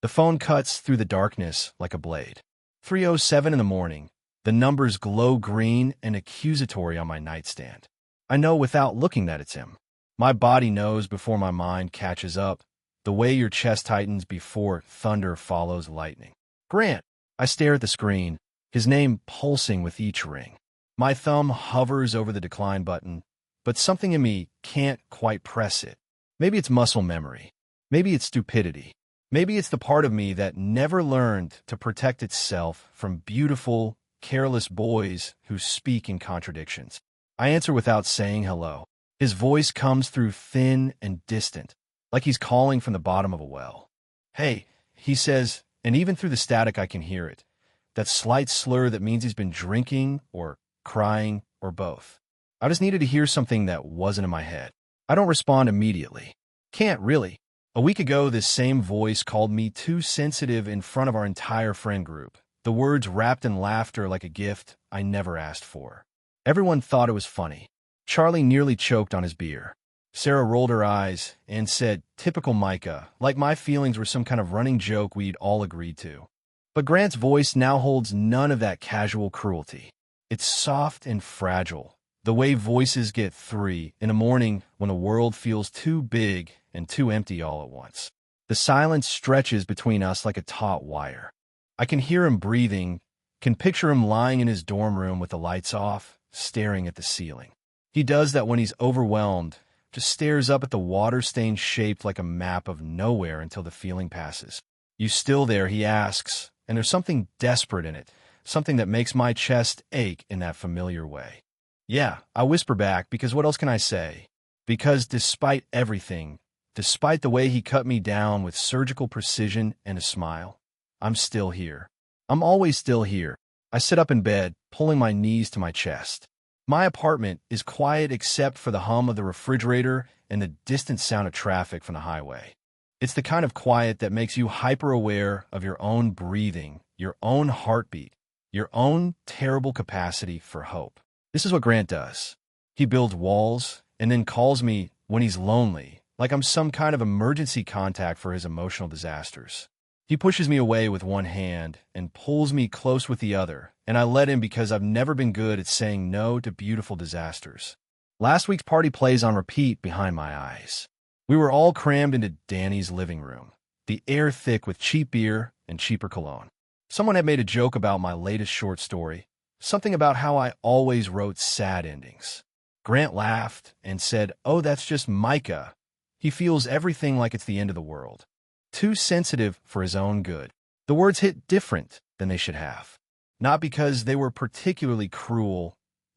The phone cuts through the darkness like a blade. 3:07 in the morning. The numbers glow green and accusatory on my nightstand. I know without looking that it's him. My body knows before my mind catches up, the way your chest tightens before thunder follows lightning. Grant! I stare at the screen, his name pulsing with each ring. My thumb hovers over the decline button, but something in me can't quite press it. Maybe it's muscle memory. Maybe it's stupidity. Maybe it's the part of me that never learned to protect itself from beautiful, careless boys who speak in contradictions. I answer without saying hello. His voice comes through thin and distant, like he's calling from the bottom of a well. Hey, he says, and even through the static I can hear it. That slight slur that means he's been drinking or crying or both. I just needed to hear something that wasn't in my head. I don't respond immediately. Can't really. A week ago, this same voice called me too sensitive in front of our entire friend group. The words wrapped in laughter like a gift I never asked for. Everyone thought it was funny. Charlie nearly choked on his beer. Sarah rolled her eyes and said, "Typical Micah," like my feelings were some kind of running joke we'd all agreed to. But Grant's voice now holds none of that casual cruelty. It's soft and fragile, the way voices get 3 in the morning when the world feels too big and too empty all at once. The silence stretches between us like a taut wire. I can hear him breathing, can picture him lying in his dorm room with the lights off, staring at the ceiling. He does that when he's overwhelmed, just stares up at the water stain shaped like a map of nowhere until the feeling passes. "You still there?" he asks, and there's something desperate in it, something that makes my chest ache in that familiar way. "Yeah," I whisper back, because what else can I say? Because despite everything, despite the way he cut me down with surgical precision and a smile, I'm still here. I'm always still here. I sit up in bed, pulling my knees to my chest. My apartment is quiet except for the hum of the refrigerator and the distant sound of traffic from the highway. It's the kind of quiet that makes you hyper-aware of your own breathing, your own heartbeat, your own terrible capacity for hope. This is what Grant does. He builds walls and then calls me when he's lonely, like I'm some kind of emergency contact for his emotional disasters. He pushes me away with one hand and pulls me close with the other, and I let him because I've never been good at saying no to beautiful disasters. Last week's party plays on repeat behind my eyes. We were all crammed into Danny's living room, the air thick with cheap beer and cheaper cologne. Someone had made a joke about my latest short story, something about how I always wrote sad endings. Grant laughed and said, "Oh, that's just Micah. He feels everything like it's the end of the world. Too sensitive for his own good." The words hit different than they should have. Not because they were particularly cruel,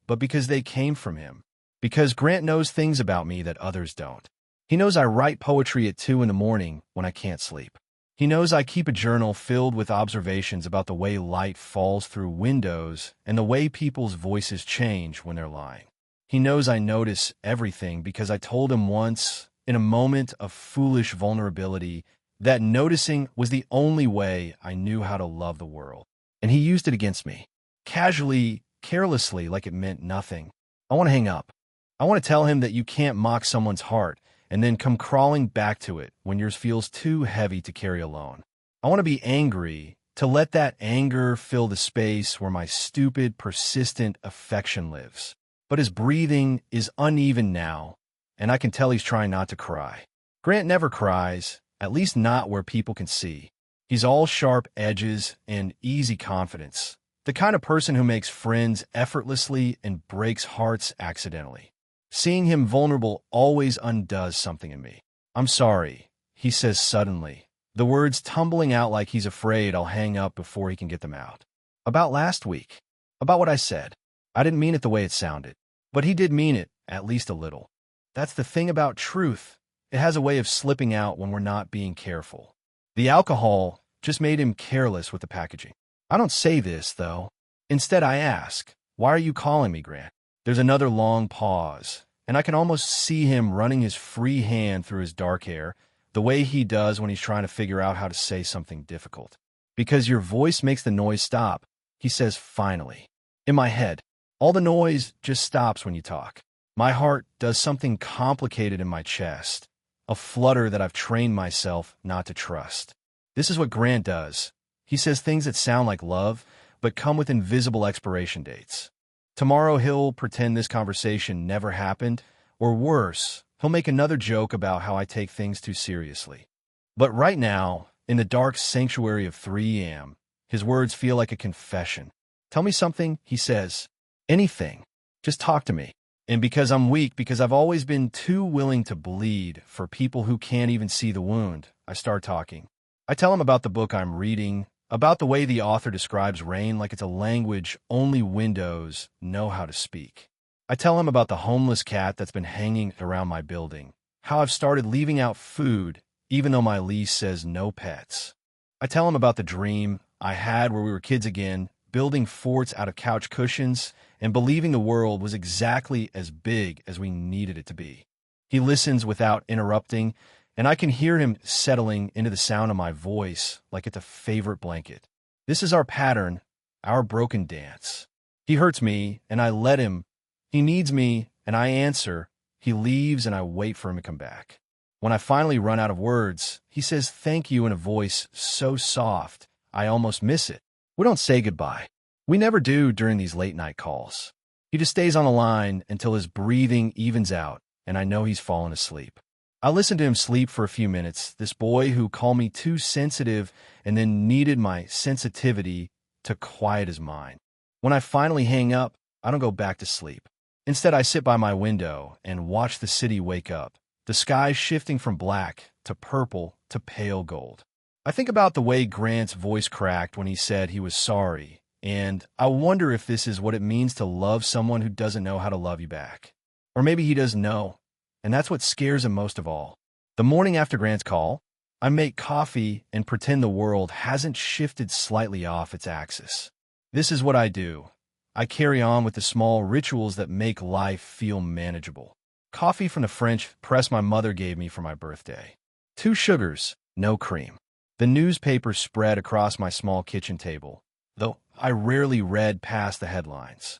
but because they came from him. Because Grant knows things about me that others don't. He knows I write poetry at 2 in the morning when I can't sleep. He knows I keep a journal filled with observations about the way light falls through windows and the way people's voices change when they're lying. He knows I notice everything because I told him once, in a moment of foolish vulnerability, that noticing was the only way I knew how to love the world. And he used it against me. Casually, carelessly, like it meant nothing. I want to hang up. I want to tell him that you can't mock someone's heart and then come crawling back to it when yours feels too heavy to carry alone. I want to be angry, to let that anger fill the space where my stupid, persistent affection lives. But his breathing is uneven now, and I can tell he's trying not to cry. Grant never cries, at least not where people can see. He's all sharp edges and easy confidence, the kind of person who makes friends effortlessly and breaks hearts accidentally. Seeing him vulnerable always undoes something in me. "I'm sorry," he says suddenly, the words tumbling out like he's afraid I'll hang up before he can get them out. "About last week. About what I said. I didn't mean it the way it sounded. But he did mean it, at least a little. That's the thing about truth. It has a way of slipping out when we're not being careful. The alcohol just made him careless with the packaging. I don't say this, though. Instead, I ask, 'Why are you calling me, Grant?' There's another long pause, and I can almost see him running his free hand through his dark hair, the way he does when he's trying to figure out how to say something difficult. 'Because your voice makes the noise stop,' he says finally. In my head, all the noise just stops when you talk. My heart does something complicated in my chest, a flutter that I've trained myself not to trust. This is what Grant does. He says things that sound like love, but come with invisible expiration dates. Tomorrow he'll pretend this conversation never happened, or worse, he'll make another joke about how I take things too seriously. But right now, in the dark sanctuary of 3 a.m., his words feel like a confession. Tell me something, he says. Anything. Just talk to me. And because I'm weak, because I've always been too willing to bleed for people who can't even see the wound, I start talking. I tell him about the book I'm reading, about the way the author describes rain like it's a language only windows know how to speak. I tell him about the homeless cat that's been hanging around my building, how I've started leaving out food even though my lease says no pets. I tell him about the dream I had where we were kids again, building forts out of couch cushions and believing the world was exactly as big as we needed it to be. He listens without interrupting, and I can hear him settling into the sound of my voice like it's a favorite blanket. This is our pattern, our broken dance. He hurts me, and I let him. He needs me, and I answer. He leaves, and I wait for him to come back. When I finally run out of words, he says thank you in a voice so soft, I almost miss it. We don't say goodbye. We never do during these late-night calls. He just stays on the line until his breathing evens out, and I know he's fallen asleep. I listened to him sleep for a few minutes, this boy who called me too sensitive and then needed my sensitivity to quiet his mind. When I finally hang up, I don't go back to sleep. Instead, I sit by my window and watch the city wake up, the sky shifting from black to purple to pale gold. I think about the way Grant's voice cracked when he said he was sorry, and I wonder if this is what it means to love someone who doesn't know how to love you back. Or maybe he does know, and that's what scares him most of all. The morning after Grant's call, I make coffee and pretend the world hasn't shifted slightly off its axis. This is what I do. I carry on with the small rituals that make life feel manageable. Coffee from the French press my mother gave me for my birthday. 2 sugars, no cream. The newspaper spread across my small kitchen table, though I rarely read past the headlines.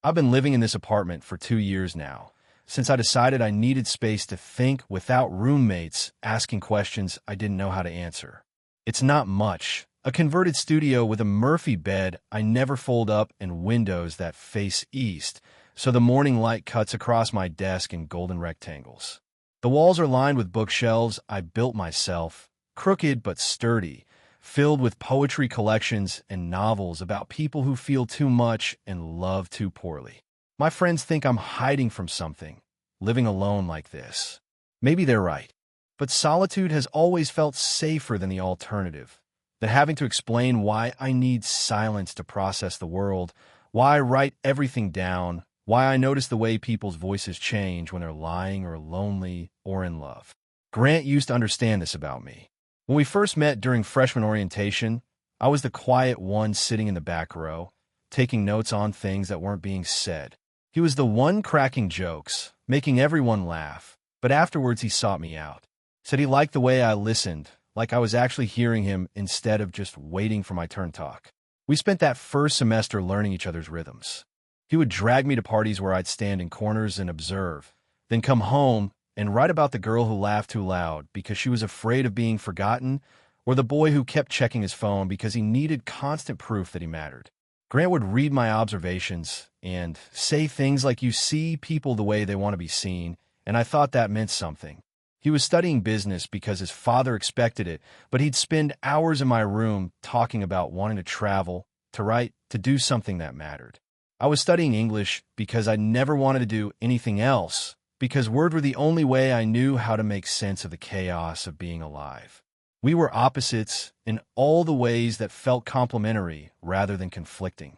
I've been living in this apartment for 2 years now, since I decided I needed space to think without roommates asking questions I didn't know how to answer. It's not much. A converted studio with a Murphy bed I never fold up and windows that face east, so the morning light cuts across my desk in golden rectangles. The walls are lined with bookshelves I built myself, crooked but sturdy, filled with poetry collections and novels about people who feel too much and love too poorly. My friends think I'm hiding from something, living alone like this. Maybe they're right, but solitude has always felt safer than the alternative, than having to explain why I need silence to process the world, why I write everything down, why I notice the way people's voices change when they're lying or lonely or in love. Grant used to understand this about me. When we first met during freshman orientation, I was the quiet one sitting in the back row, taking notes on things that weren't being said. He was the one cracking jokes, making everyone laugh, but afterwards he sought me out. Said he liked the way I listened, like I was actually hearing him instead of just waiting for my turn to talk. We spent that first semester learning each other's rhythms. He would drag me to parties where I'd stand in corners and observe, then come home and write about the girl who laughed too loud because she was afraid of being forgotten, or the boy who kept checking his phone because he needed constant proof that he mattered. Grant would read my observations and say things like, "You see people the way they want to be seen," and I thought that meant something. He was studying business because his father expected it, but he'd spend hours in my room talking about wanting to travel, to write, to do something that mattered. I was studying English because I never wanted to do anything else, because words were the only way I knew how to make sense of the chaos of being alive. We were opposites in all the ways that felt complementary rather than conflicting.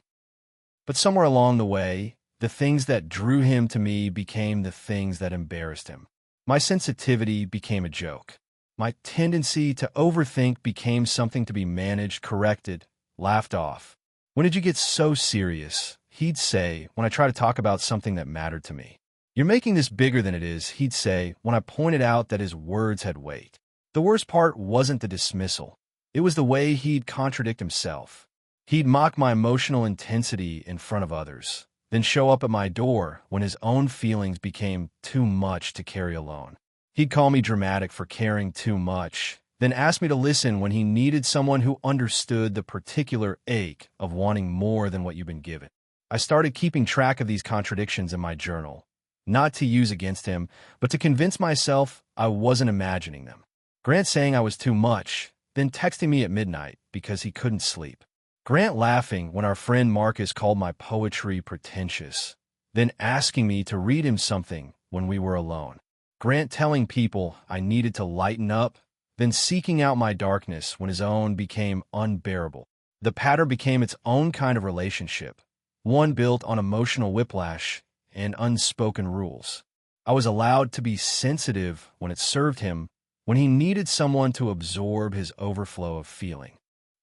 But somewhere along the way, the things that drew him to me became the things that embarrassed him. My sensitivity became a joke. My tendency to overthink became something to be managed, corrected, laughed off. "When did you get so serious?" he'd say when I tried to talk about something that mattered to me. "You're making this bigger than it is," he'd say when I pointed out that his words had weight. The worst part wasn't the dismissal. It was the way he'd contradict himself. He'd mock my emotional intensity in front of others, then show up at my door when his own feelings became too much to carry alone. He'd call me dramatic for caring too much, then asked me to listen when he needed someone who understood the particular ache of wanting more than what you've been given. I started keeping track of these contradictions in my journal, not to use against him, but to convince myself I wasn't imagining them. Grant saying I was too much, then texting me at midnight because he couldn't sleep. Grant laughing when our friend Marcus called my poetry pretentious, then asking me to read him something when we were alone. Grant telling people I needed to lighten up, then seeking out my darkness when his own became unbearable. The pattern became its own kind of relationship, one built on emotional whiplash and unspoken rules. I was allowed to be sensitive when it served him, when he needed someone to absorb his overflow of feeling.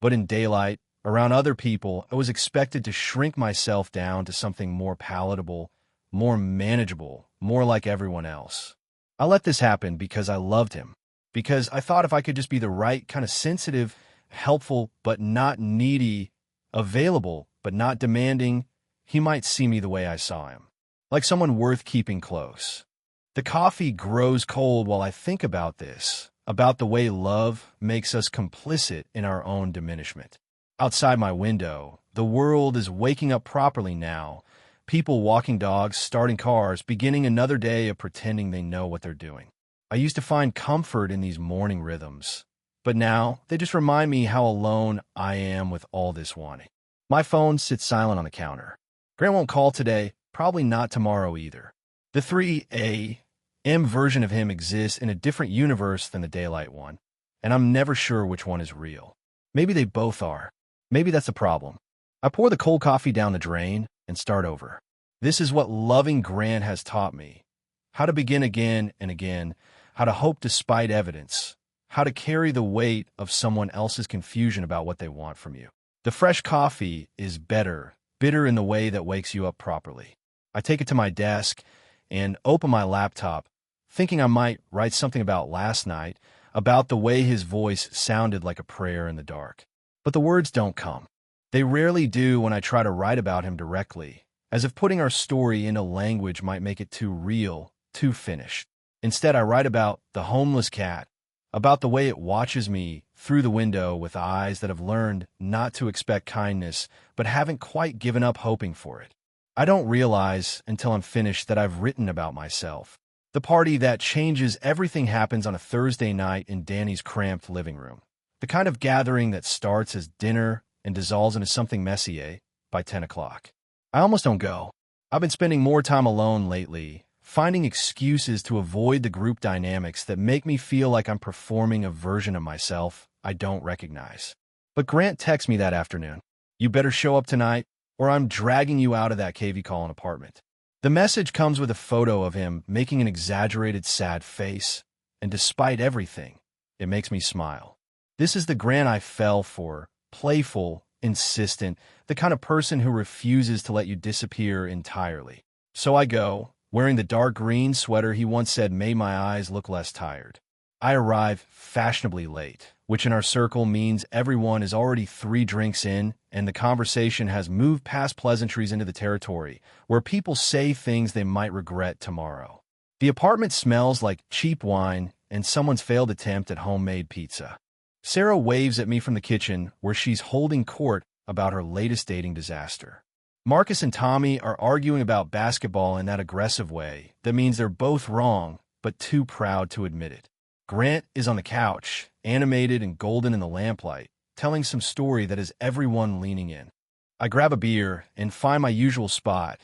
But in daylight, around other people, I was expected to shrink myself down to something more palatable, more manageable, more like everyone else. I let this happen because I loved him, because I thought if I could just be the right kind of sensitive, helpful but not needy, available but not demanding, he might see me the way I saw him, like someone worth keeping close. The coffee grows cold while I think about this, about the way love makes us complicit in our own diminishment. Outside my window, the world is waking up properly now. People walking dogs, starting cars, beginning another day of pretending they know what they're doing. I used to find comfort in these morning rhythms, but now they just remind me how alone I am with all this wanting. My phone sits silent on the counter. Grant won't call today, probably not tomorrow either. The 3 a.m. version of him exists in a different universe than the daylight one, and I'm never sure which one is real. Maybe they both are. Maybe that's the problem. I pour the cold coffee down the drain and start over. This is what loving Grant has taught me. How to begin again and again, how to hope despite evidence, how to carry the weight of someone else's confusion about what they want from you. The fresh coffee is bitter in the way that wakes you up properly. I take it to my desk and open my laptop, thinking I might write something about last night, about the way his voice sounded like a prayer in the dark. But the words don't come. They rarely do when I try to write about him directly, as if putting our story into language might make it too real, too finished. Instead, I write about the homeless cat, about the way it watches me through the window with eyes that have learned not to expect kindness, but haven't quite given up hoping for it. I don't realize until I'm finished that I've written about myself. The party that changes everything happens on a Thursday night in Danny's cramped living room. The kind of gathering that starts as dinner and dissolves into something messy, by 10 o'clock. I almost don't go. I've been spending more time alone lately, finding excuses to avoid the group dynamics that make me feel like I'm performing a version of myself I don't recognize. But Grant texts me that afternoon. You better show up tonight, or I'm dragging you out of that KV calling apartment. The message comes with a photo of him making an exaggerated sad face, and despite everything, it makes me smile. This is the Grant I fell for, playful, insistent, the kind of person who refuses to let you disappear entirely. So I go, wearing the dark green sweater he once said made my eyes look less tired. I arrive fashionably late, which in our circle means everyone is already 3 drinks in, and the conversation has moved past pleasantries into the territory where people say things they might regret tomorrow. The apartment smells like cheap wine and someone's failed attempt at homemade pizza. Sarah waves at me from the kitchen where she's holding court about her latest dating disaster. Marcus and Tommy are arguing about basketball in that aggressive way that means they're both wrong, but too proud to admit it. Grant is on the couch, animated and golden in the lamplight, telling some story that has everyone leaning in. I grab a beer and find my usual spot,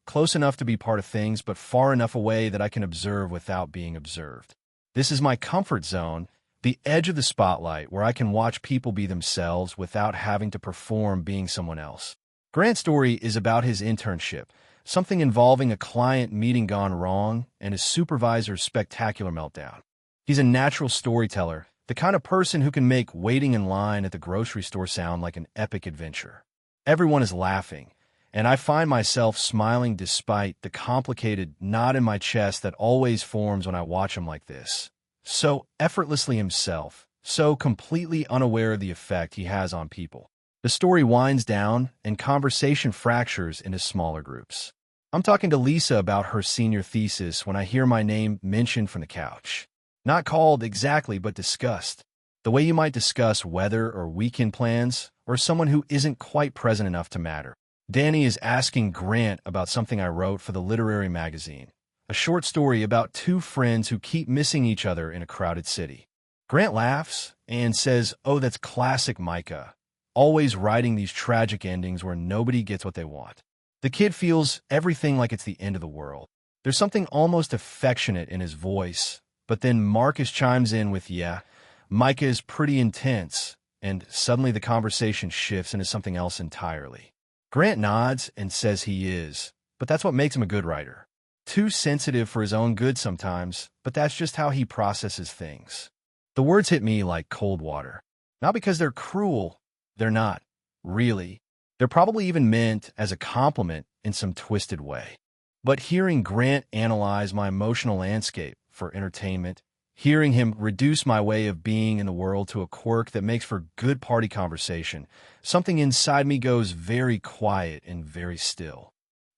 close enough to be part of things, but far enough away that I can observe without being observed. This is my comfort zone, the edge of the spotlight where I can watch people be themselves without having to perform being someone else. Grant's story is about his internship, something involving a client meeting gone wrong and his supervisor's spectacular meltdown. He's a natural storyteller, the kind of person who can make waiting in line at the grocery store sound like an epic adventure. Everyone is laughing, and I find myself smiling despite the complicated knot in my chest that always forms when I watch him like this. So effortlessly himself, so completely unaware of the effect he has on people. The story winds down, and conversation fractures into smaller groups. I'm talking to Lisa about her senior thesis when I hear my name mentioned from the couch. Not called exactly, but discussed. The way you might discuss weather or weekend plans, or someone who isn't quite present enough to matter. Danny is asking Grant about something I wrote for the literary magazine, a short story about two friends who keep missing each other in a crowded city. Grant laughs and says, "Oh, that's classic Micah, always writing these tragic endings where nobody gets what they want." The kid feels everything like it's the end of the world. There's something almost affectionate in his voice, but then Marcus chimes in with, "Yeah, Micah is pretty intense," and suddenly the conversation shifts into something else entirely. Grant nods and says he is, but that's what makes him a good writer. Too sensitive for his own good sometimes, but that's just how he processes things. The words hit me like cold water. Not because they're cruel. They're not, really. They're probably even meant as a compliment in some twisted way. But hearing Grant analyze my emotional landscape for entertainment, hearing him reduce my way of being in the world to a quirk that makes for good party conversation, something inside me goes very quiet and very still.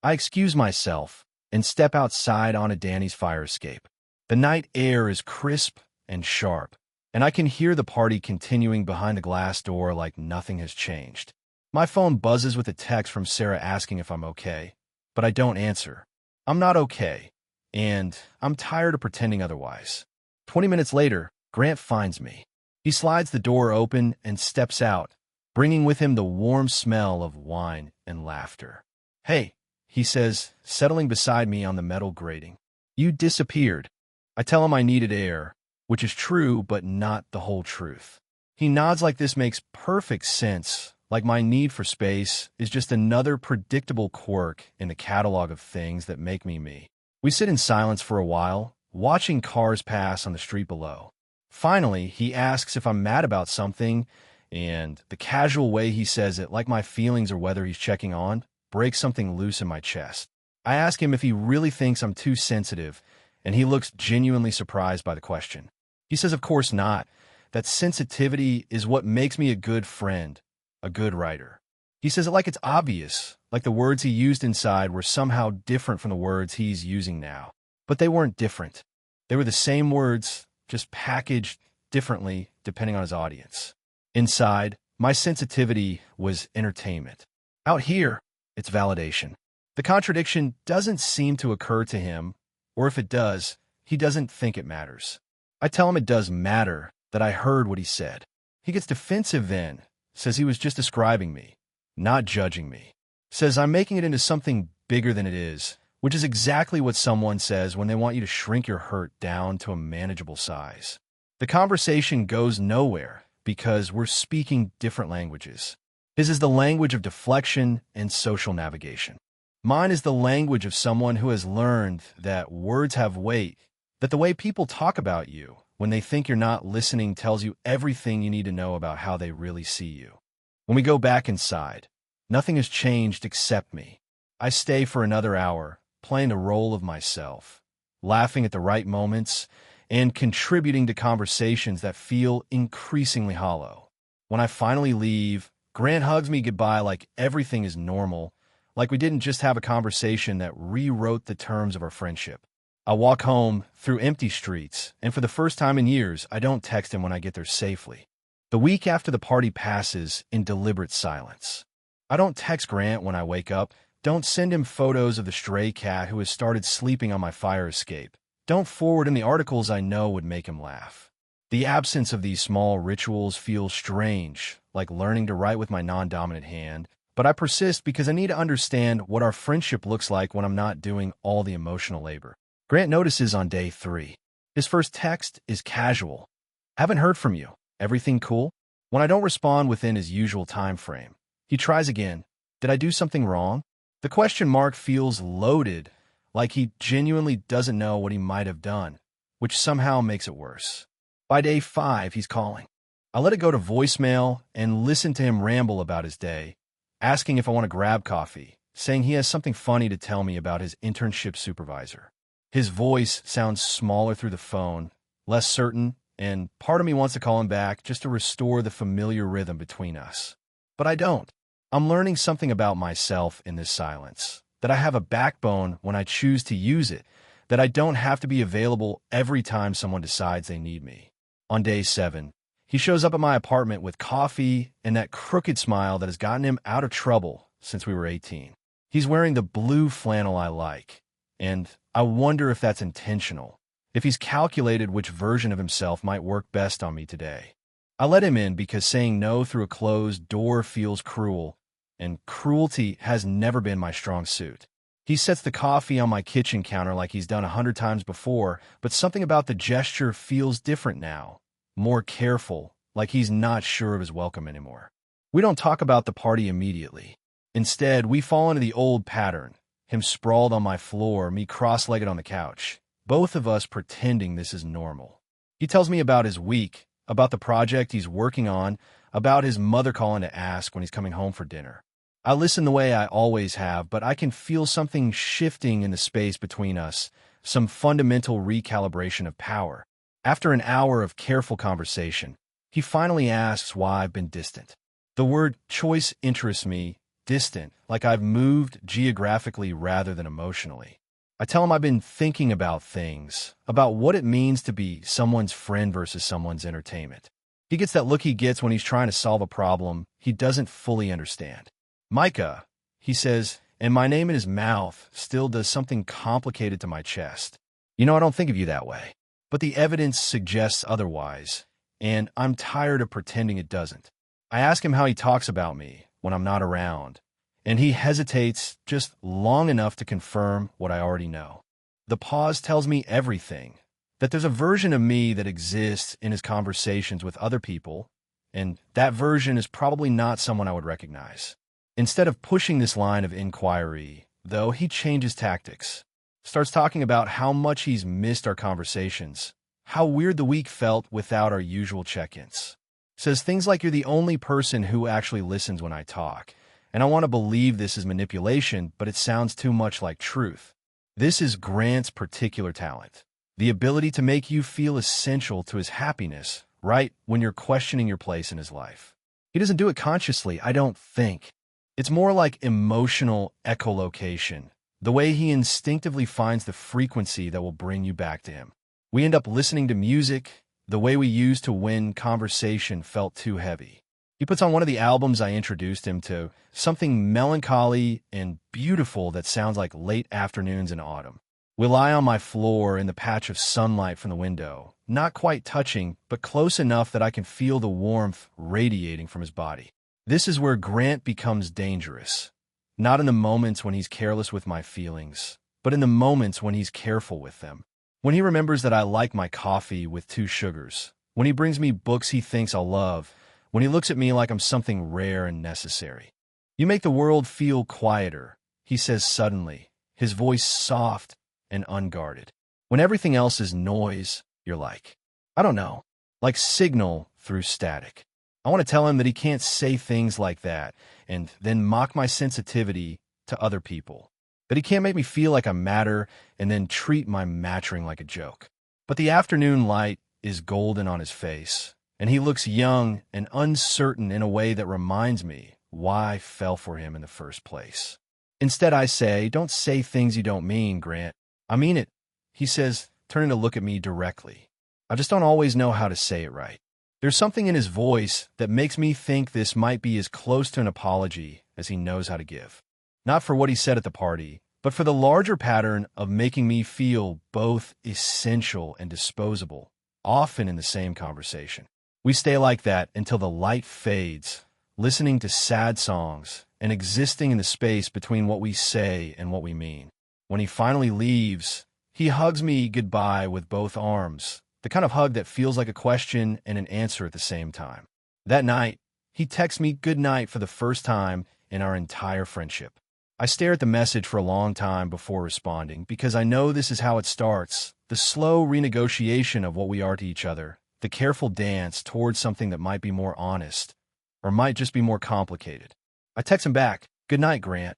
I excuse myself and step outside onto Danny's fire escape. The night air is crisp and sharp, and I can hear the party continuing behind the glass door like nothing has changed. My phone buzzes with a text from Sarah asking if I'm okay, but I don't answer. I'm not okay, and I'm tired of pretending otherwise. 20 minutes later, Grant finds me. He slides the door open and steps out, bringing with him the warm smell of wine and laughter. "Hey," he says, settling beside me on the metal grating. "You disappeared." I tell him I needed air, which is true, but not the whole truth. He nods like this makes perfect sense, like my need for space is just another predictable quirk in the catalog of things that make me me. We sit in silence for a while, watching cars pass on the street below. Finally, he asks if I'm mad about something, and the casual way he says it, like my feelings or whether he's checking on, breaks something loose in my chest. I ask him if he really thinks I'm too sensitive, and he looks genuinely surprised by the question. He says, "Of course not. That sensitivity is what makes me a good friend, a good writer." He says it like it's obvious, like the words he used inside were somehow different from the words he's using now. But they weren't different. They were the same words, just packaged differently depending on his audience. Inside, my sensitivity was entertainment. Out here, it's validation. The contradiction doesn't seem to occur to him, or if it does, he doesn't think it matters. I tell him it does matter, that I heard what he said. He gets defensive then, says he was just describing me, not judging me. Says I'm making it into something bigger than it is, which is exactly what someone says when they want you to shrink your hurt down to a manageable size. The conversation goes nowhere because we're speaking different languages. His is the language of deflection and social navigation. Mine is the language of someone who has learned that words have weight, that the way people talk about you when they think you're not listening tells you everything you need to know about how they really see you. When we go back inside, nothing has changed except me. I stay for another hour, playing the role of myself, laughing at the right moments, and contributing to conversations that feel increasingly hollow. When I finally leave, Grant hugs me goodbye like everything is normal, like we didn't just have a conversation that rewrote the terms of our friendship. I walk home through empty streets, and for the first time in years, I don't text him when I get there safely. The week after the party passes in deliberate silence. I don't text Grant when I wake up. Don't send him photos of the stray cat who has started sleeping on my fire escape. Don't forward him the articles I know would make him laugh. The absence of these small rituals feels strange, like learning to write with my non-dominant hand, but I persist because I need to understand what our friendship looks like when I'm not doing all the emotional labor. Grant notices on day 3. His first text is casual. "Haven't heard from you. Everything cool?" When I don't respond within his usual time frame, he tries again. "Did I do something wrong?" The question mark feels loaded, like he genuinely doesn't know what he might have done, which somehow makes it worse. By day 5, he's calling. I let it go to voicemail and listen to him ramble about his day, asking if I want to grab coffee, saying he has something funny to tell me about his internship supervisor. His voice sounds smaller through the phone, less certain, and part of me wants to call him back just to restore the familiar rhythm between us. But I don't. I'm learning something about myself in this silence, that I have a backbone when I choose to use it, that I don't have to be available every time someone decides they need me. On day 7, He shows up at my apartment with coffee and that crooked smile that has gotten him out of trouble since we were 18. He's wearing the blue flannel I like, and I wonder if that's intentional, if he's calculated which version of himself might work best on me today. I let him in because saying no through a closed door feels cruel, and cruelty has never been my strong suit. He sets the coffee on my kitchen counter like he's done 100 times before, but something about the gesture feels different now, more careful, like he's not sure of his welcome anymore. We don't talk about the party immediately. Instead, we fall into the old pattern, him sprawled on my floor, me cross-legged on the couch, both of us pretending this is normal. He tells me about his week, about the project he's working on, about his mother calling to ask when he's coming home for dinner. I listen the way I always have, but I can feel something shifting in the space between us, some fundamental recalibration of power. After an hour of careful conversation, he finally asks why I've been distant. The word choice interests me, distant, like I've moved geographically rather than emotionally. I tell him I've been thinking about things, about what it means to be someone's friend versus someone's entertainment. He gets that look he gets when he's trying to solve a problem he doesn't fully understand. Micah, he says, and my name in his mouth still does something complicated to my chest. You know, I don't think of you that way. But the evidence suggests otherwise, and I'm tired of pretending it doesn't. I ask him how he talks about me when I'm not around, and he hesitates just long enough to confirm what I already know. The pause tells me everything, that there's a version of me that exists in his conversations with other people, and that version is probably not someone I would recognize. Instead of pushing this line of inquiry, though, he changes tactics. Starts talking about how much he's missed our conversations, how weird the week felt without our usual check-ins. Says things like you're the only person who actually listens when I talk, and I want to believe this is manipulation, but it sounds too much like truth. This is Grant's particular talent, the ability to make you feel essential to his happiness, right when you're questioning your place in his life. He doesn't do it consciously, I don't think. It's more like emotional echolocation, the way he instinctively finds the frequency that will bring you back to him. We end up listening to music the way we used to when conversation felt too heavy. He puts on one of the albums I introduced him to, something melancholy and beautiful that sounds like late afternoons in autumn. We lie on my floor in the patch of sunlight from the window, not quite touching, but close enough that I can feel the warmth radiating from his body. This is where Grant becomes dangerous. Not in the moments when he's careless with my feelings, but in the moments when he's careful with them. When he remembers that I like my coffee with 2 sugars. When he brings me books he thinks I'll love. When he looks at me like I'm something rare and necessary. You make the world feel quieter, he says suddenly, his voice soft and unguarded. When everything else is noise, you're like, I don't know, like signal through static. I want to tell him that he can't say things like that and then mock my sensitivity to other people. That he can't make me feel like I matter and then treat my mattering like a joke. But the afternoon light is golden on his face, and he looks young and uncertain in a way that reminds me why I fell for him in the first place. Instead, I say, don't say things you don't mean, Grant. I mean it, he says, turning to look at me directly. I just don't always know how to say it right. There's something in his voice that makes me think this might be as close to an apology as he knows how to give. Not for what he said at the party, but for the larger pattern of making me feel both essential and disposable, often in the same conversation. We stay like that until the light fades, listening to sad songs and existing in the space between what we say and what we mean. When he finally leaves, he hugs me goodbye with both arms, the kind of hug that feels like a question and an answer at the same time. That night, he texts me good night for the first time in our entire friendship. I stare at the message for a long time before responding because I know this is how it starts, the slow renegotiation of what we are to each other, the careful dance towards something that might be more honest or might just be more complicated. I text him back, good night, Grant.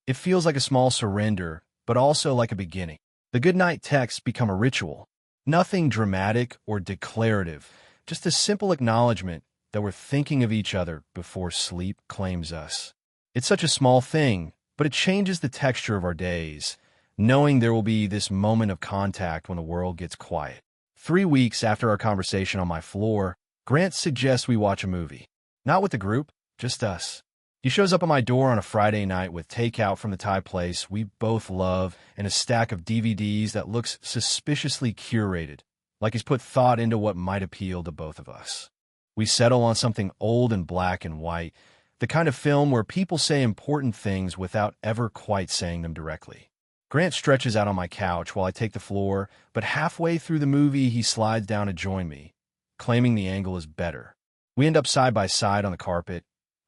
It feels like a small surrender, but also like a beginning. The good night texts become a ritual. Nothing dramatic or declarative, just a simple acknowledgement that we're thinking of each other before sleep claims us. It's such a small thing, but it changes the texture of our days, knowing there will be this moment of contact when the world gets quiet. 3 weeks after our conversation on my floor, Grant suggests we watch a movie. Not with the group, just us. He shows up at my door on a Friday night with takeout from the Thai place we both love and a stack of DVDs that looks suspiciously curated, like he's put thought into what might appeal to both of us. We settle on something old and black and white, the kind of film where people say important things without ever quite saying them directly. Grant stretches out on my couch while I take the floor, but halfway through the movie he slides down to join me, claiming the angle is better. We end up side by side on the carpet,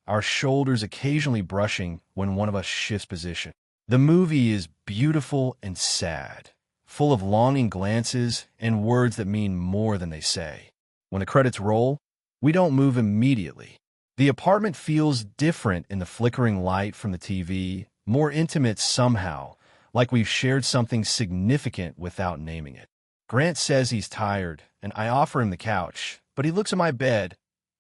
our shoulders occasionally brushing when one of us shifts position. The movie is beautiful and sad, full of longing glances and words that mean more than they say. When the credits roll, we don't move immediately. The apartment feels different in the flickering light from the TV, more intimate somehow, like we've shared something significant without naming it. Grant says he's tired, and I offer him the couch, but he looks at my bed,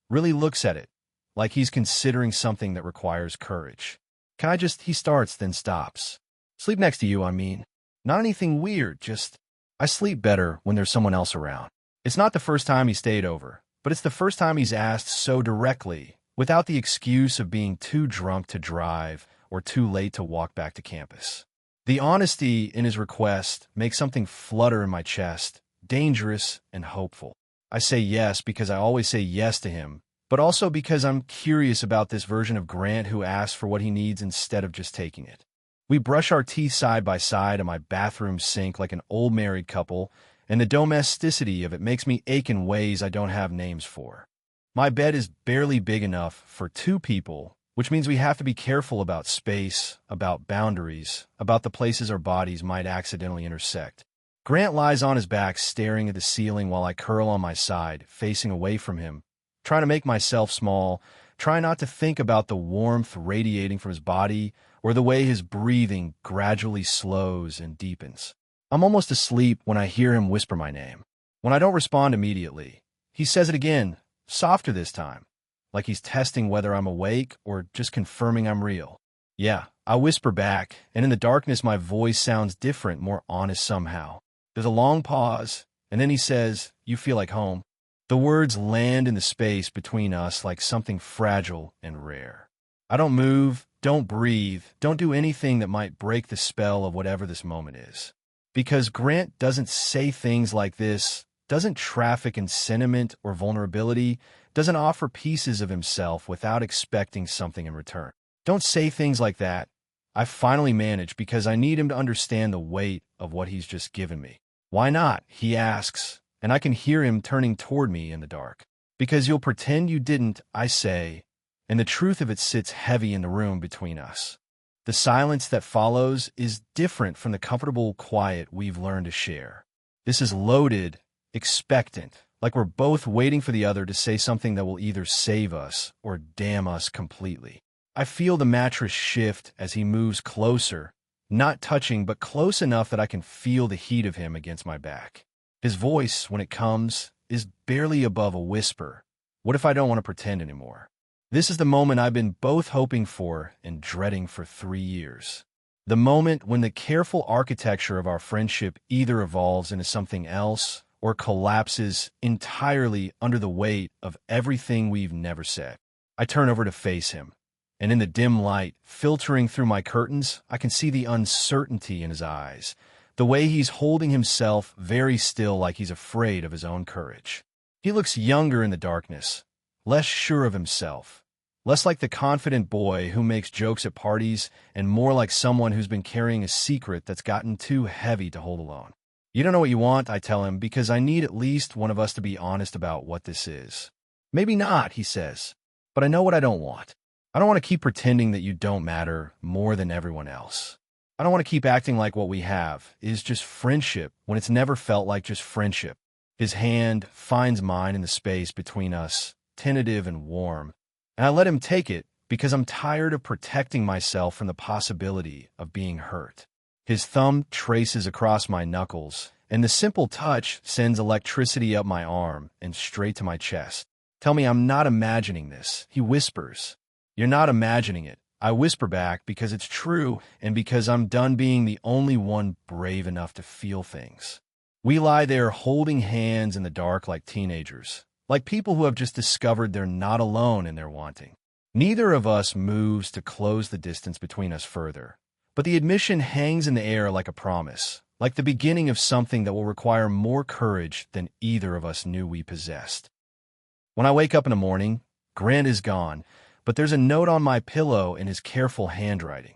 really looks at it, like he's considering something that requires courage. Can I just, he starts, then stops. Sleep next to you, I mean. Not anything weird, just, I sleep better when there's someone else around. It's not the first time he stayed over, but it's the first time he's asked so directly, without the excuse of being too drunk to drive or too late to walk back to campus. The honesty in his request makes something flutter in my chest, dangerous and hopeful. I say yes because I always say yes to him, but also because I'm curious about this version of Grant who asks for what he needs instead of just taking it. We brush our teeth side by side in my bathroom sink like an old married couple, and the domesticity of it makes me ache in ways I don't have names for. My bed is barely big enough for two people, which means we have to be careful about space, about boundaries, about the places our bodies might accidentally intersect. Grant lies on his back staring at the ceiling while I curl on my side, facing away from him, trying to make myself small, trying not to think about the warmth radiating from his body or the way his breathing gradually slows and deepens. I'm almost asleep when I hear him whisper my name. When I don't respond immediately, he says it again, softer this time, like he's testing whether I'm awake or just confirming I'm real. Yeah, I whisper back, and in the darkness my voice sounds different, more honest somehow. There's a long pause, and then he says, "You feel like home." The words land in the space between us like something fragile and rare. I don't move, don't breathe, don't do anything that might break the spell of whatever this moment is. Because Grant doesn't say things like this, doesn't traffic in sentiment or vulnerability, doesn't offer pieces of himself without expecting something in return. Don't say things like that. I finally manage because I need him to understand the weight of what he's just given me. Why not? He asks, and I can hear him turning toward me in the dark. Because you'll pretend you didn't, I say, and the truth of it sits heavy in the room between us. The silence that follows is different from the comfortable quiet we've learned to share. This is loaded, expectant, like we're both waiting for the other to say something that will either save us or damn us completely. I feel the mattress shift as he moves closer, not touching but close enough that I can feel the heat of him against my back. His voice, when it comes, is barely above a whisper. What if I don't want to pretend anymore? This is the moment I've been both hoping for and dreading for 3 years. The moment when the careful architecture of our friendship either evolves into something else or collapses entirely under the weight of everything we've never said. I turn over to face him, and in the dim light, filtering through my curtains, I can see the uncertainty in his eyes, the way he's holding himself very still like he's afraid of his own courage. He looks younger in the darkness, less sure of himself, less like the confident boy who makes jokes at parties and more like someone who's been carrying a secret that's gotten too heavy to hold alone. You don't know what you want, I tell him, because I need at least one of us to be honest about what this is. Maybe not, he says, but I know what I don't want. I don't want to keep pretending that you don't matter more than everyone else. I don't want to keep acting like what we have is just friendship when it's never felt like just friendship. His hand finds mine in the space between us, tentative and warm, and I let him take it because I'm tired of protecting myself from the possibility of being hurt. His thumb traces across my knuckles, and the simple touch sends electricity up my arm and straight to my chest. Tell me I'm not imagining this, he whispers. You're not imagining it. I whisper back because it's true and because I'm done being the only one brave enough to feel things. We lie there holding hands in the dark like teenagers, like people who have just discovered they're not alone in their wanting. Neither of us moves to close the distance between us further, but the admission hangs in the air like a promise, like the beginning of something that will require more courage than either of us knew we possessed. When I wake up in the morning, Grant is gone, but there's a note on my pillow in his careful handwriting.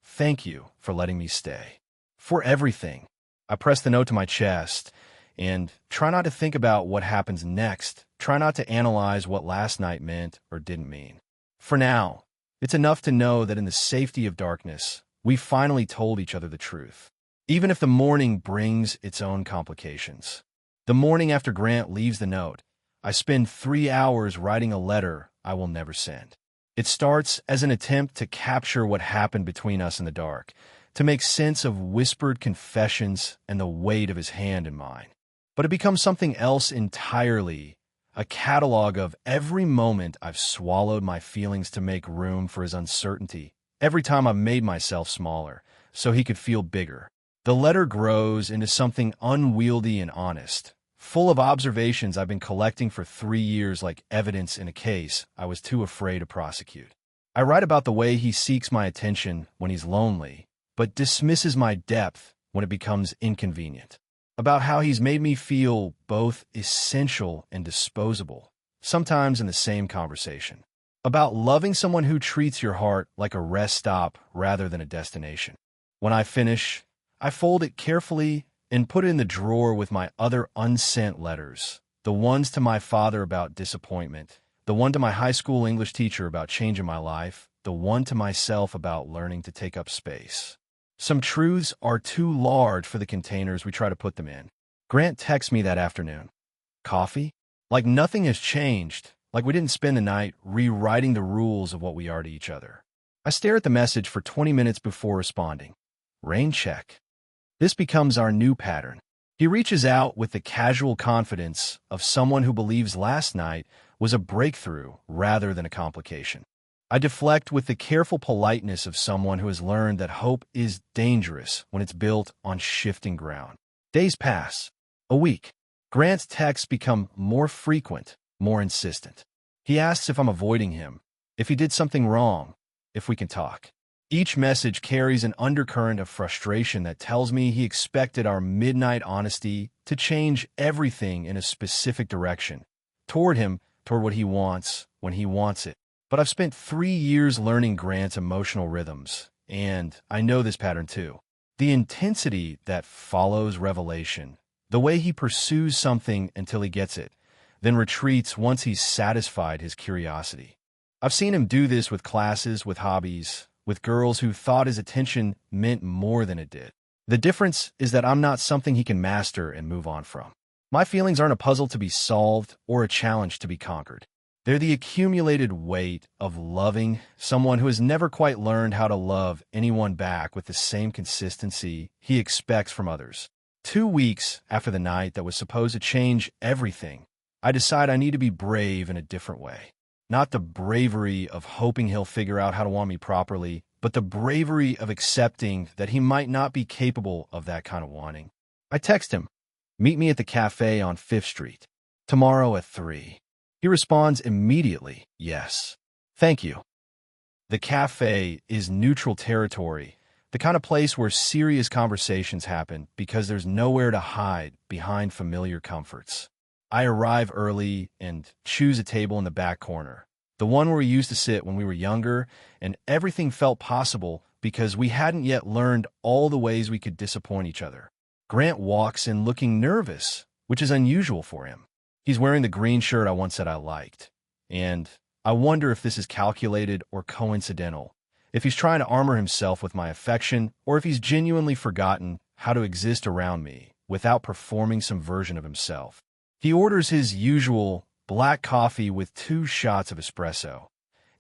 Thank you for letting me stay. For everything. I press the note to my chest and try not to think about what happens next. Try not to analyze what last night meant or didn't mean. For now, it's enough to know that in the safety of darkness, we finally told each other the truth, even if the morning brings its own complications. The morning after Grant leaves the note, I spend 3 hours writing a letter I will never send. It starts as an attempt to capture what happened between us in the dark, to make sense of whispered confessions and the weight of his hand in mine. But it becomes something else entirely, a catalog of every moment I've swallowed my feelings to make room for his uncertainty, every time I've made myself smaller, so he could feel bigger. The letter grows into something unwieldy and honest, full of observations I've been collecting for 3 years like evidence in a case I was too afraid to prosecute. I write about the way he seeks my attention when he's lonely, but dismisses my depth when it becomes inconvenient. About how he's made me feel both essential and disposable, sometimes in the same conversation. About loving someone who treats your heart like a rest stop rather than a destination. When I finish, I fold it carefully and put it in the drawer with my other unsent letters, the ones to my father about disappointment, the one to my high school English teacher about changing my life, the one to myself about learning to take up space. Some truths are too large for the containers we try to put them in. Grant texts me that afternoon. Coffee? Like nothing has changed, like we didn't spend the night rewriting the rules of what we are to each other. I stare at the message for 20 minutes before responding. Rain check. This becomes our new pattern. He reaches out with the casual confidence of someone who believes last night was a breakthrough rather than a complication. I deflect with the careful politeness of someone who has learned that hope is dangerous when it's built on shifting ground. Days pass. A week. Grant's texts become more frequent, more insistent. He asks if I'm avoiding him, if he did something wrong, if we can talk. Each message carries an undercurrent of frustration that tells me he expected our midnight honesty to change everything in a specific direction, toward what he wants, when he wants it. But I've spent 3 years learning Grant's emotional rhythms, and I know this pattern too. The intensity that follows revelation, the way he pursues something until he gets it, then retreats once he's satisfied his curiosity. I've seen him do this with classes, with hobbies, with girls who thought his attention meant more than it did. The difference is that I'm not something he can master and move on from. My feelings aren't a puzzle to be solved or a challenge to be conquered. They're the accumulated weight of loving someone who has never quite learned how to love anyone back with the same consistency he expects from others. 2 weeks after the night that was supposed to change everything, I decide I need to be brave in a different way. Not the bravery of hoping he'll figure out how to want me properly, but the bravery of accepting that he might not be capable of that kind of wanting. I text him, meet me at the cafe on 5th Street, tomorrow at 3. He responds immediately, yes. Thank you. The cafe is neutral territory, the kind of place where serious conversations happen because there's nowhere to hide behind familiar comforts. I arrive early and choose a table in the back corner, the one where we used to sit when we were younger, and everything felt possible because we hadn't yet learned all the ways we could disappoint each other. Grant walks in looking nervous, which is unusual for him. He's wearing the green shirt I once said I liked, and I wonder if this is calculated or coincidental, if he's trying to armor himself with my affection, or if he's genuinely forgotten how to exist around me without performing some version of himself. He orders his usual black coffee with 2 shots of espresso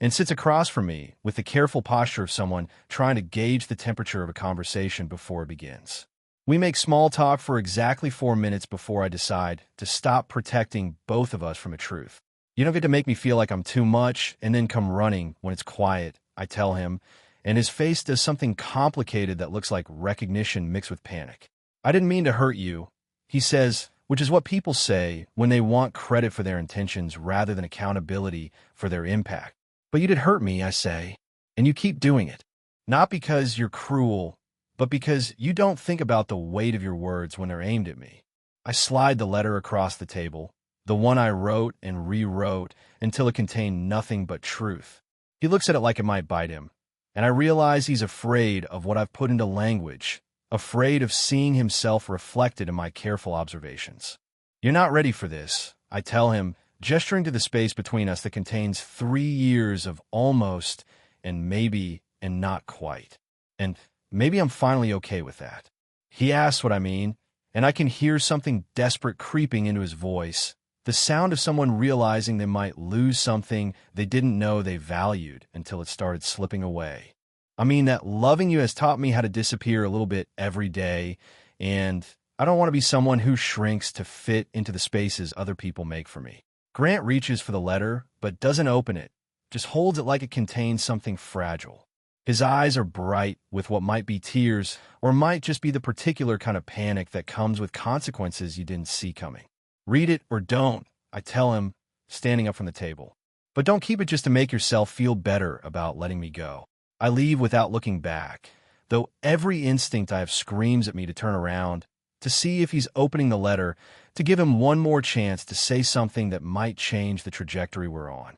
and sits across from me with the careful posture of someone trying to gauge the temperature of a conversation before it begins. We make small talk for exactly 4 minutes before I decide to stop protecting both of us from a truth. You don't get to make me feel like I'm too much and then come running when it's quiet, I tell him, and his face does something complicated that looks like recognition mixed with panic. I didn't mean to hurt you, he says, which is what people say when they want credit for their intentions rather than accountability for their impact. But you did hurt me, I say, and you keep doing it. Not because you're cruel, but because you don't think about the weight of your words when they're aimed at me. I slide the letter across the table, the one I wrote and rewrote until it contained nothing but truth. He looks at it like it might bite him, and I realize he's afraid of what I've put into language, afraid of seeing himself reflected in my careful observations. You're not ready for this, I tell him, gesturing to the space between us that contains 3 years of almost and maybe and not quite. And maybe I'm finally okay with that. He asks what I mean, and I can hear something desperate creeping into his voice, the sound of someone realizing they might lose something they didn't know they valued until it started slipping away. I mean that loving you has taught me how to disappear a little bit every day, and I don't want to be someone who shrinks to fit into the spaces other people make for me. Grant reaches for the letter, but doesn't open it, just holds it like it contains something fragile. His eyes are bright with what might be tears, or might just be the particular kind of panic that comes with consequences you didn't see coming. Read it or don't, I tell him, standing up from the table. But don't keep it just to make yourself feel better about letting me go. I leave without looking back, though every instinct I have screams at me to turn around, to see if he's opening the letter, to give him one more chance to say something that might change the trajectory we're on.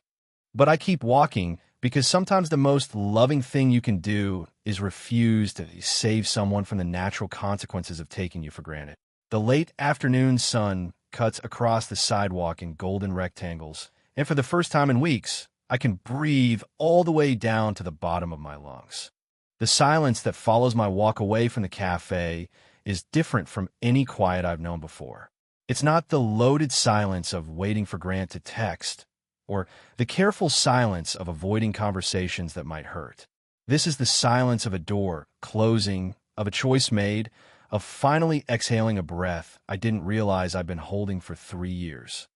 But I keep walking because sometimes the most loving thing you can do is refuse to save someone from the natural consequences of taking you for granted. The late afternoon sun cuts across the sidewalk in golden rectangles, and for the first time in weeks, I can breathe all the way down to the bottom of my lungs. The silence that follows my walk away from the cafe is different from any quiet I've known before. It's not the loaded silence of waiting for Grant to text, or the careful silence of avoiding conversations that might hurt. This is the silence of a door closing, of a choice made, of finally exhaling a breath I didn't realize I'd been holding for 3 years.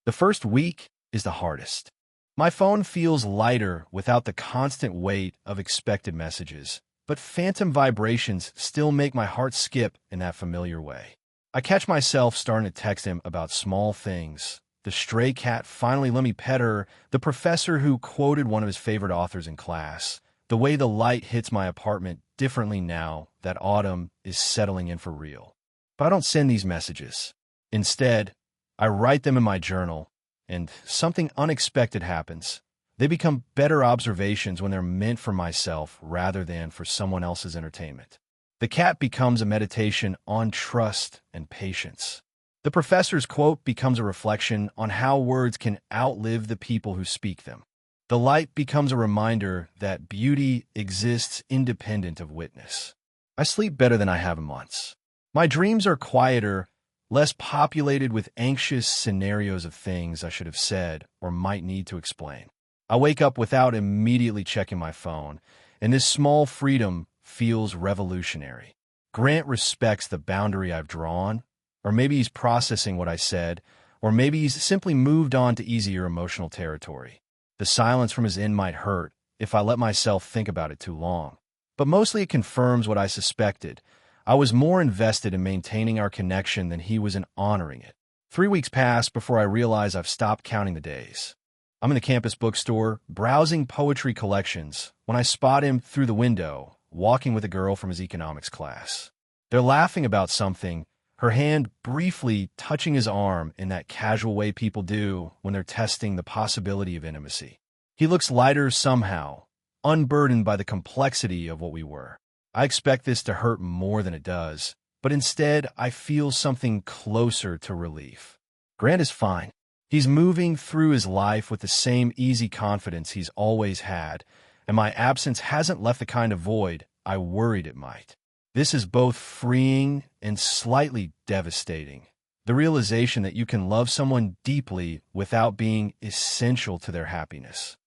The first week is the hardest. My phone feels lighter without the constant weight of expected messages, but phantom vibrations still make my heart skip in that familiar way. I catch myself starting to text him about small things. The stray cat finally let me pet her, the professor who quoted one of his favorite authors in class, the way the light hits my apartment differently now that autumn is settling in for real. But I don't send these messages. Instead, I write them in my journal, and something unexpected happens. They become better observations when they're meant for myself rather than for someone else's entertainment. The cat becomes a meditation on trust and patience. The professor's quote becomes a reflection on how words can outlive the people who speak them. The light becomes a reminder that beauty exists independent of witness. I sleep better than I have in months. My dreams are quieter, less populated with anxious scenarios of things I should have said or might need to explain. I wake up without immediately checking my phone, and this small freedom feels revolutionary. Grant respects the boundary I've drawn, or maybe he's processing what I said, or maybe he's simply moved on to easier emotional territory. The silence from his end might hurt if I let myself think about it too long. But mostly it confirms what I suspected. I was more invested in maintaining our connection than he was in honoring it. 3 weeks pass before I realize I've stopped counting the days. I'm in the campus bookstore, browsing poetry collections, when I spot him through the window, walking with a girl from his economics class. They're laughing about something, her hand briefly touching his arm in that casual way people do when they're testing the possibility of intimacy. He looks lighter somehow, unburdened by the complexity of what we were. I expect this to hurt more than it does, but instead I feel something closer to relief. Grant is fine. He's moving through his life with the same easy confidence he's always had, and my absence hasn't left the kind of void I worried it might. This is both freeing and slightly devastating. The realization that you can love someone deeply without being essential to their happiness.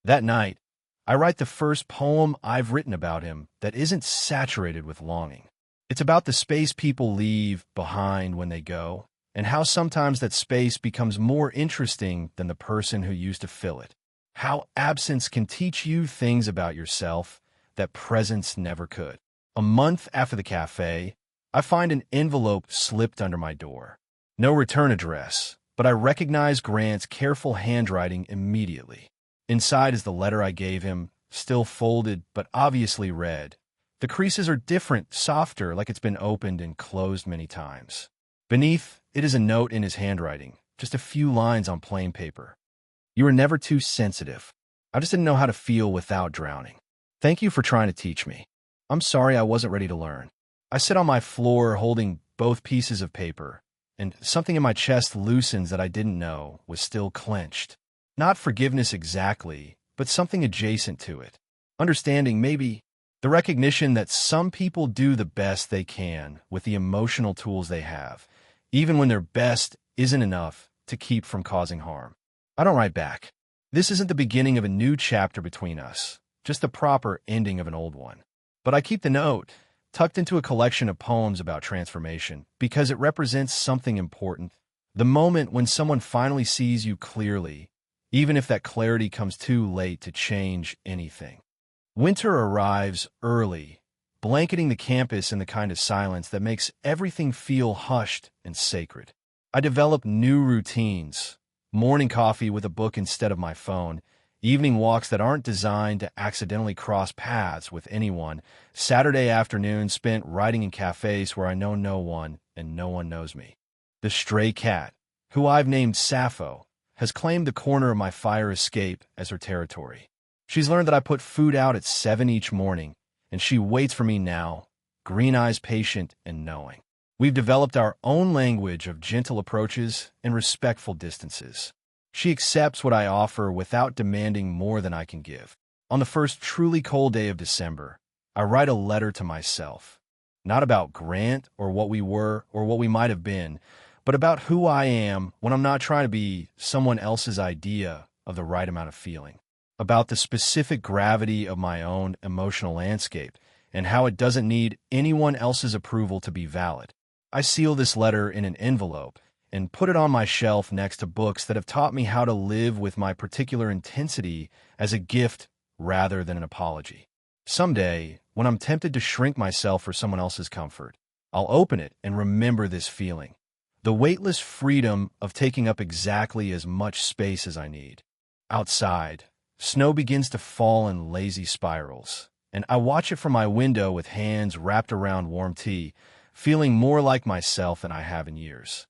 That night, I write the first poem I've written about him that isn't saturated with longing. It's about the space people leave behind when they go, and how sometimes that space becomes more interesting than the person who used to fill it. How absence can teach you things about yourself that presence never could. A month after the cafe, I find an envelope slipped under my door. No return address, but I recognize Grant's careful handwriting immediately. Inside is the letter I gave him, still folded but obviously read. The creases are different, softer, like it's been opened and closed many times. Beneath it is a note in his handwriting, just a few lines on plain paper. You were never too sensitive. I just didn't know how to feel without drowning. Thank you for trying to teach me. I'm sorry I wasn't ready to learn. I sit on my floor holding both pieces of paper, and something in my chest loosens that I didn't know was still clenched. Not forgiveness exactly, but something adjacent to it. Understanding, maybe. The recognition that some people do the best they can with the emotional tools they have, even when their best isn't enough to keep from causing harm. I don't write back. This isn't the beginning of a new chapter between us, just the proper ending of an old one. But I keep the note, tucked into a collection of poems about transformation, because it represents something important. The moment when someone finally sees you clearly, even if that clarity comes too late to change anything. Winter arrives early, blanketing the campus in the kind of silence that makes everything feel hushed and sacred. I develop new routines, morning coffee with a book instead of my phone, evening walks that aren't designed to accidentally cross paths with anyone, Saturday afternoons spent writing in cafes where I know no one and no one knows me. The stray cat, who I've named Sappho, has claimed the corner of my fire escape as her territory. She's learned that I put food out at 7 each morning, and she waits for me now, green eyes patient and knowing. We've developed our own language of gentle approaches and respectful distances. She accepts what I offer without demanding more than I can give. On the first truly cold day of December, I write a letter to myself. Not about Grant or what we were or what we might have been, but about who I am when I'm not trying to be someone else's idea of the right amount of feeling. About the specific gravity of my own emotional landscape and how it doesn't need anyone else's approval to be valid. I seal this letter in an envelope and put it on my shelf next to books that have taught me how to live with my particular intensity as a gift rather than an apology. Someday, when I'm tempted to shrink myself for someone else's comfort, I'll open it and remember this feeling. The weightless freedom of taking up exactly as much space as I need. Outside, snow begins to fall in lazy spirals, and I watch it from my window with hands wrapped around warm tea, feeling more like myself than I have in years.